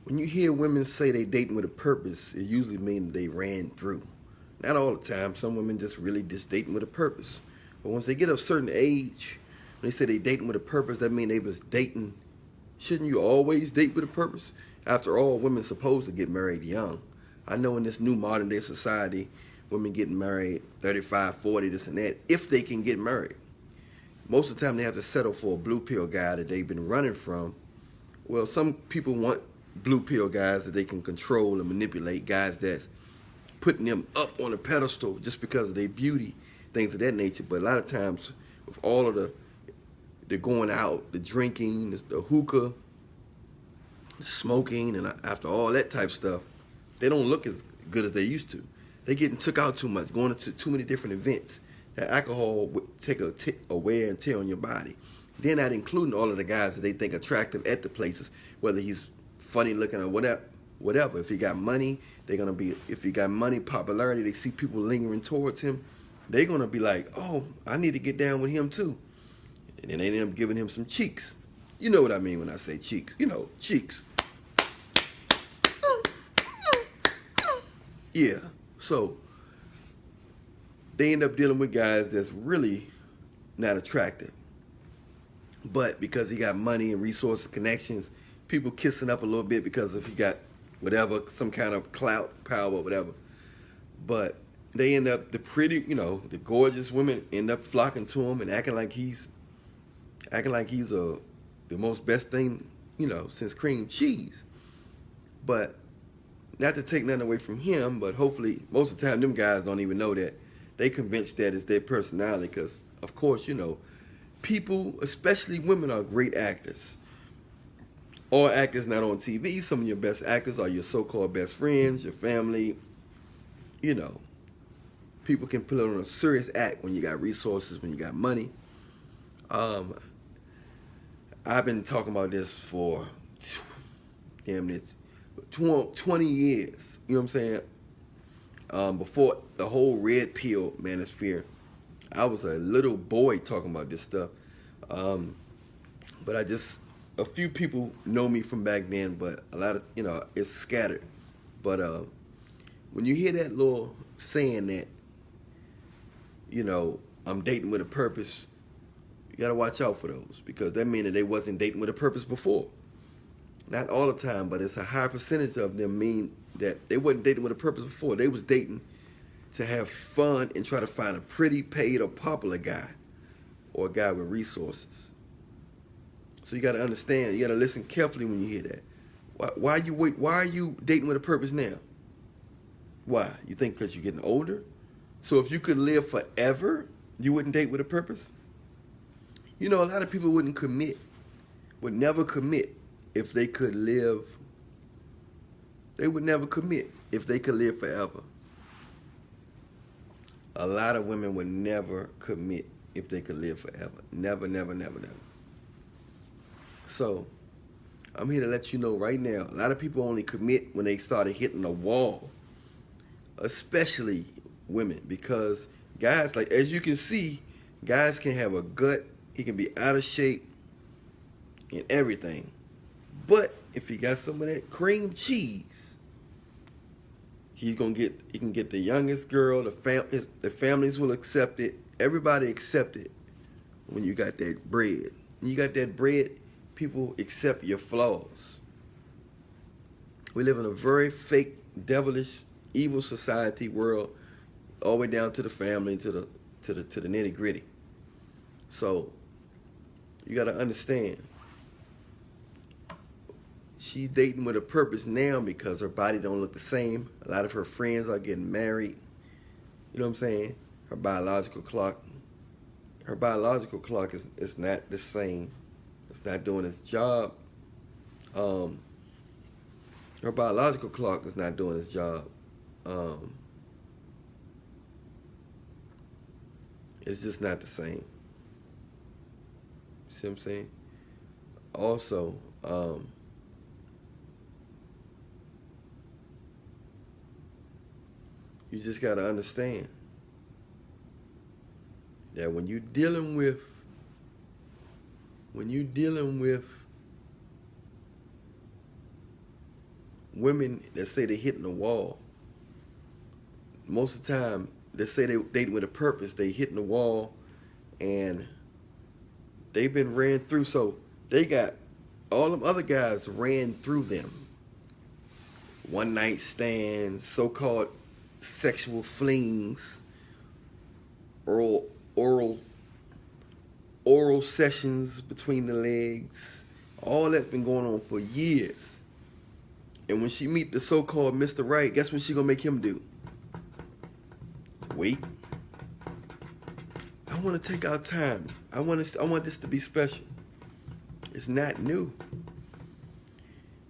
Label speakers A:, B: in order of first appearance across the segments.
A: when you hear women say they dating with a purpose, it usually means they ran through. Not all the time. Some women just dating with a purpose. But once they get a certain age, when they say they dating with a purpose, that means they was dating. Shouldn't you always date with a purpose? After all, women supposed to get married young. I know in this new modern day society, women getting married 35, 40, this and that, if they can get married. Most of the time they have to settle for a blue pill guy that they've been running from. Well, some people want blue pill guys that they can control and manipulate, guys that's putting them up on a pedestal just because of their beauty, things of that nature. But a lot of times, with all of the going out, the drinking, the hookah, the smoking, and after all that type stuff, they don't look as good as they used to. They getting took out too much, going to too many different events. That alcohol would take a wear and tear on your body. They're not including all of the guys that they think attractive at the places, whether he's funny looking or whatever. If he got money, they're gonna be. If he got money, popularity, they see people lingering towards him, they're gonna be like, oh, I need to get down with him too. And then they end up giving him some cheeks. You know what I mean when I say cheeks. You know, cheeks. Yeah. So they end up dealing with guys that's really not attractive. But because he got money and resources, connections, people kissing up a little bit because if he got whatever, some kind of clout, power, whatever. But they end up, the pretty, the gorgeous women end up flocking to him and acting like he's the most best thing, since cream cheese. But not to take nothing away from him, but hopefully most of the time them guys don't even know that. They convinced that it's their personality because, of course, people, especially women, are great actors. All actors not on TV. Some of your best actors are your so-called best friends, your family. People can put on a serious act when you got resources, when you got money. I've been talking about this for damn it 20 years. You know what I'm saying? Before the whole red pill manosphere, I was a little boy talking about this stuff. But a few people know me from back then, but a lot of, it's scattered. But when you hear that little saying that, I'm dating with a purpose, you got to watch out for those because that means that they wasn't dating with a purpose before. Not all the time, but it's a high percentage of them mean that they wasn't dating with a purpose before. They was dating to have fun and try to find a pretty, paid, or popular guy or a guy with resources. So you got to understand, you got to listen carefully when you hear that. Why are you dating with a purpose now? Why? You think because you're getting older? So if you could live forever, you wouldn't date with a purpose? A lot of people would never commit if they could live. They would never commit if they could live forever. A lot of women would never commit if they could live forever. Never, never, never, never. So, I'm here to let you know right now, a lot of people only commit when they started hitting a wall. Especially women, because guys, like as you can see, guys can have a gut, he can be out of shape and everything. But if he got some of that cream cheese, he can get the youngest girl, the families will accept it, everybody accept it when you got that bread. When you got that bread, people accept your flaws. We live in a very fake, devilish, evil society world, all the way down to the family, to the nitty gritty. So you got to understand, she's dating with a purpose now because her body don't look the same. A lot of her friends are getting married. You know what I'm saying? Her biological clock is not the same. It's not doing its job. Her biological clock is not doing its job. It's just not the same. See what I'm saying? Also, you just got to understand that when you're dealing with women that say they're hitting the wall, most of the time, they say they dating with a purpose. They hitting the wall, and they've been ran through. So they got all them other guys ran through them. One night stands, so-called sexual flings, oral sessions between the legs. All that's been going on for years. And when she meet the so-called Mr. Right, guess what she gonna make him do? Wait. I want to take our time. I want this to be special. It's not new.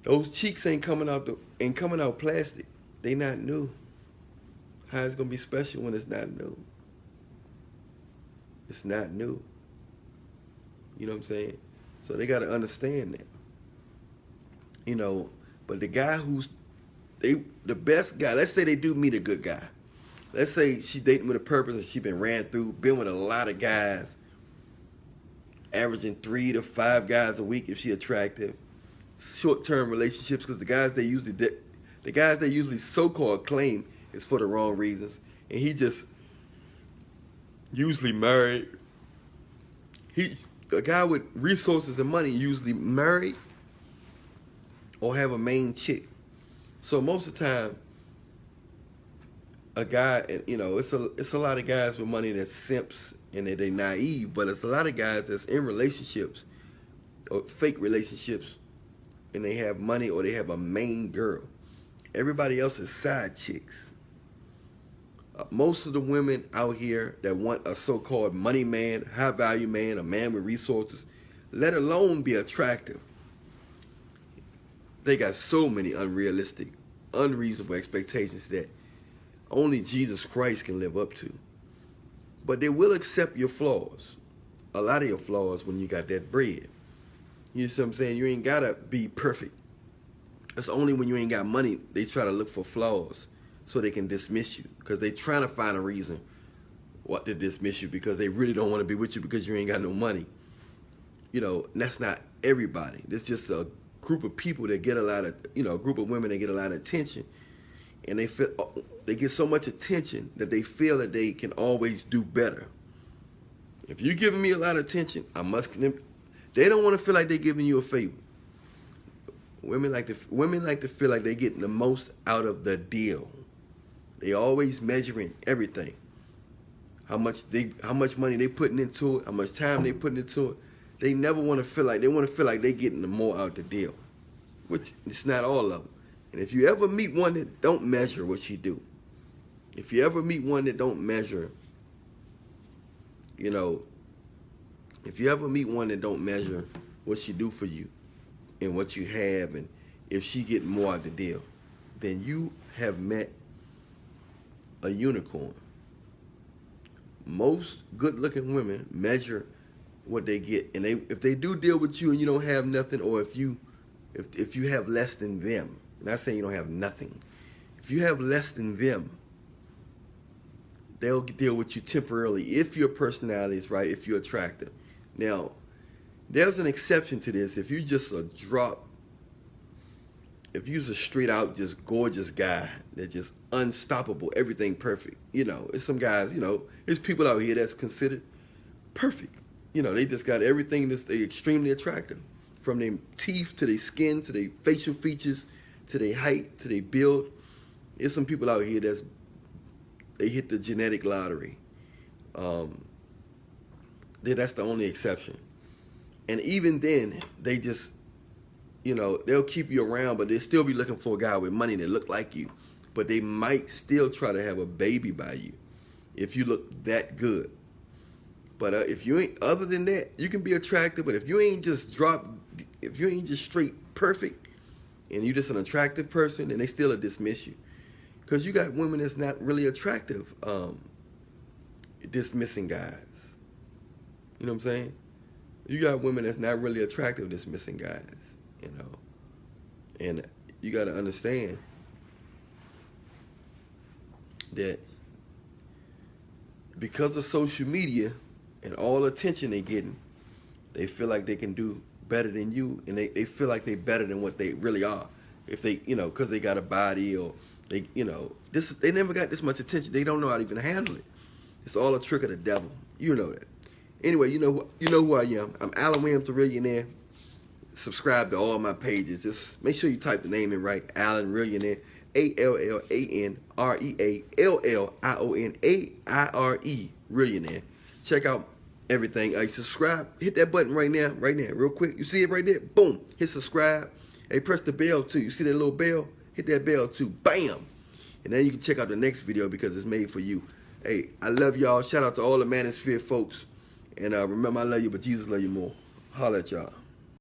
A: Those cheeks ain't coming out plastic. They not new. How it's gonna be special when it's not new? It's not new. You know what I'm saying? So they gotta understand that. You know, but the guy the best guy, let's say they do meet a good guy. Let's say she dating with a purpose and she been ran through, been with a lot of guys, averaging 3 to 5 guys a week if she attractive. Short-term relationships, because the guys they usually so-called claim is for the wrong reasons, and he just usually married. A guy with resources and money usually married or have a main chick. So most of the time, a guy, you know, it's a lot of guys with money that's simps and that they naive, but it's a lot of guys that's in relationships or fake relationships, and they have money or they have a main girl. Everybody else is side chicks. Most of the women out here that want a so-called money man, high value man, a man with resources, let alone be attractive, they got so many unrealistic, unreasonable expectations that only Jesus Christ can live up to. But they will accept your flaws, a lot of your flaws, when you got that bread. You see what I'm saying? You ain't gotta be perfect. It's only when you ain't got money they try to look for flaws so they can dismiss you, because they trying to find a reason what to dismiss you, because they really don't want to be with you because you ain't got no money. You know, and that's not everybody. There's just a group of people that get a lot of, you know, a group of women that get a lot of attention, and they get so much attention that they feel that they can always do better. If you're giving me a lot of attention, they don't want to feel like they're giving you a favor. Women like to feel like they're getting the most out of the deal. They always measuring everything. How much money they putting into it, how much time they putting into it. They never want to feel like, they want to feel like they're getting the more out of the deal, which it's not all of them. And if you ever meet one that don't measure what she do, if you ever meet one that don't measure, you know, if you ever meet one that don't measure what she do for you and what you have, and if she get more out of the deal, then you have met a unicorn. Most good-looking women measure what they get, and if they do deal with you and you don't have nothing, or if you have less than them, not saying you don't have nothing, if you have less than them, they'll deal with you temporarily if your personality is right, if you're attractive. Now, there's an exception to this. If you just if you're a straight out, just gorgeous guy that's just unstoppable, everything perfect, you know, it's some guys, you know, there's people out here that's considered perfect. You know, they just got everything that's they extremely attractive, from their teeth to their skin to their facial features to their height to their build. There's some people out here they hit the genetic lottery. That's the only exception. And even then, they just, you know, they'll keep you around, but they'll still be looking for a guy with money that look like you. But they might still try to have a baby by you if you look that good. But if you ain't, other than that, you can be attractive. But if you ain't just straight perfect, and you just an attractive person, then they still dismiss you. Because you got women that's not really attractive, dismissing guys. You know what I'm saying? You got women that's not really attractive dismissing guys, you know. And you got to understand that because of social media and all the attention they're getting, they feel like they can do better than you, and they feel like they're better than what they really are. if they, because they got a body or they, they never got this much attention. They don't know how to even handle it. It's all a trick of the devil. You know that. Anyway, you know who I am. I'm Allan Reallionaire. Subscribe to all my pages. Just make sure you type the name in right. Allan Reallionaire. ALLANREALLIONAIRE. Reallionaire. Check out everything. Subscribe. Hit that button right now, real quick. You see it right there? Boom. Hit subscribe. Hey, press the bell too. You see that little bell? Hit that bell too. Bam. And then you can check out the next video because it's made for you. Hey, I love y'all. Shout out to all the Manosphere folks. And remember, I love you, but Jesus love you more. Holla at y'all.